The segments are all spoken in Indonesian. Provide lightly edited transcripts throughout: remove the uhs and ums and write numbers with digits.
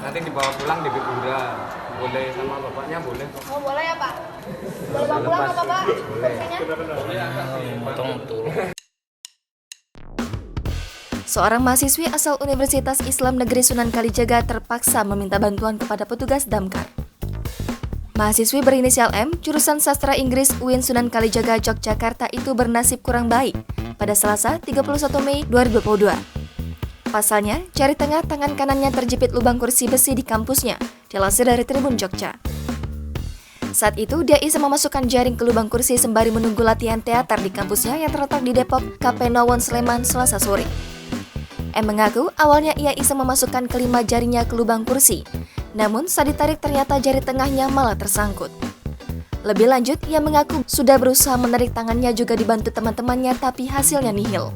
Nanti dibawa pulang di Bigura. Boleh sama bapaknya boleh kok. Oh boleh ya Pak? Boleh bawa pulang nggak Bapak? Boleh. Kursinya? Seorang mahasiswi asal Universitas Islam Negeri Sunan Kalijaga terpaksa meminta bantuan kepada petugas damkar. Mahasiswi berinisial M, jurusan Sastra Inggris UIN Sunan Kalijaga, Yogyakarta itu bernasib kurang baik pada Selasa 31 Mei 2022. Pasalnya, jari tengah tangan kanannya terjepit lubang kursi besi di kampusnya, dilansir dari Tribun Jogja. Saat itu, dia iseng memasukkan jaring ke lubang kursi sembari menunggu latihan teater di kampusnya yang terletak di Depok, KP Nawon Sleman, Selasa sore. M mengaku awalnya ia iseng memasukkan kelima jarinya ke lubang kursi, namun saat ditarik ternyata jari tengahnya malah tersangkut. Lebih lanjut, ia mengaku sudah berusaha menarik tangannya juga dibantu teman-temannya tapi hasilnya nihil.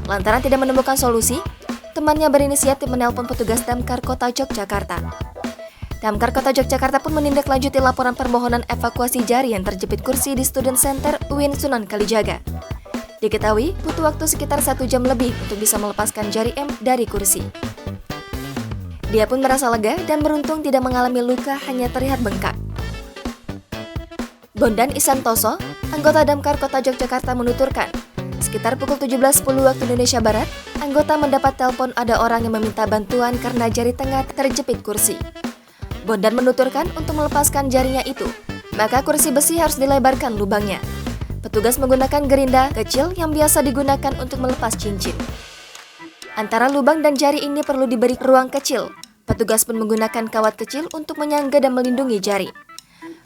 Lantaran tidak menemukan solusi, temannya berinisiatif menelpon petugas Damkar Kota Yogyakarta. Damkar Kota Yogyakarta pun menindaklanjuti laporan permohonan evakuasi jari yang terjepit kursi di Student Center UIN Sunan Kalijaga. Diketahui butuh waktu sekitar 1 jam lebih untuk bisa melepaskan jari M dari kursi. Dia pun merasa lega dan beruntung tidak mengalami luka, hanya terlihat bengkak. Bondan Isantoso, anggota Damkar Kota Yogyakarta menuturkan, sekitar pukul 17.10 waktu Indonesia Barat, anggota mendapat telepon ada orang yang meminta bantuan karena jari tengah terjepit kursi. Bondan menuturkan untuk melepaskan jarinya itu, maka kursi besi harus dilebarkan lubangnya. Petugas menggunakan gerinda kecil yang biasa digunakan untuk melepas cincin. Antara lubang dan jari ini perlu diberi ruang kecil. Petugas pun menggunakan kawat kecil untuk menyangga dan melindungi jari.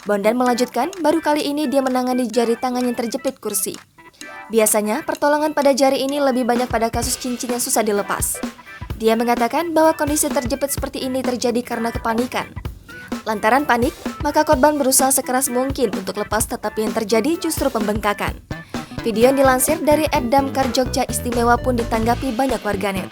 Bondan melanjutkan, baru kali ini dia menangani jari tangan yang terjepit kursi. Biasanya, pertolongan pada jari ini lebih banyak pada kasus cincin yang susah dilepas. Dia mengatakan bahwa kondisi terjepit seperti ini terjadi karena kepanikan. Lantaran panik, maka korban berusaha sekeras mungkin untuk lepas, tetapi yang terjadi justru pembengkakan. Video yang dilansir dari @damkar Jogja Istimewa pun ditanggapi banyak warganet.